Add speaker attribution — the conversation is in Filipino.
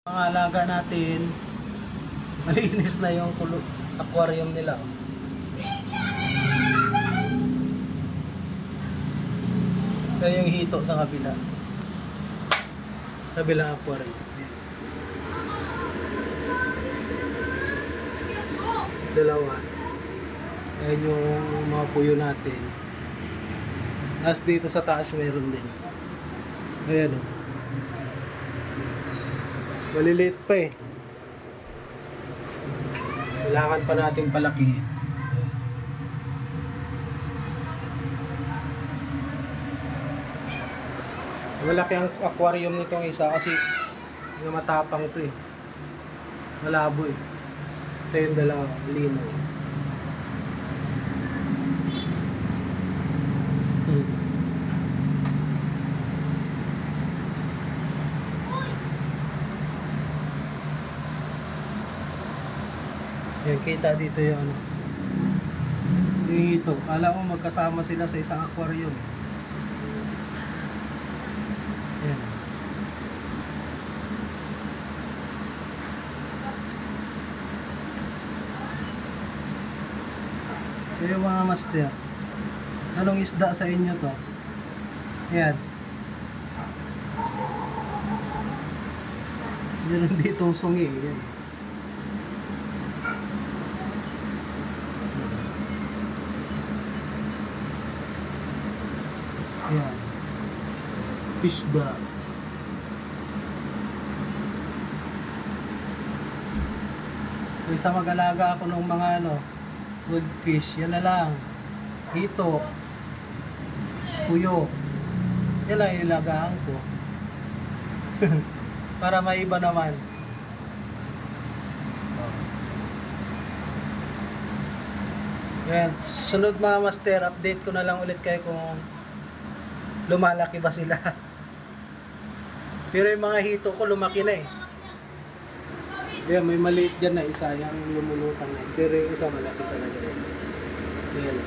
Speaker 1: Mga alaga natin, malinis na yung aquarium nila. Kaya yung hito sa kabila. Kabilang aquarium. Dalawa. Ayan yung mga puyo natin. As dito sa taas meron din. Ayan o. Maliliit pa eh. Kailangan pa nating palakihin. Malaki ang aquarium nitong isa kasi matapang to eh. Malabo eh. Ito yung dalawa, linaw. Yan, kita dito yung ano. Dito, kala mo magkasama sila sa isang aquarium. Yan. Kaya mga master, anong isda sa inyo to? Yan. Meron ditong sungi. Yan. Yan. Isda. Kaysa mag-alaga ako ng mga goldfish, yan na lang. Hito. Puyo. Yan lang yung ilagahan ko. Para may iba naman. Yan. Sunod mga master, update ko na lang ulit kayo kung lumalaki ba sila. Pero yung mga hito ko lumaki na eh. Yan, may maliit dyan na isa, yung lumulutang na. Pero yung isa malaki talaga. Yan.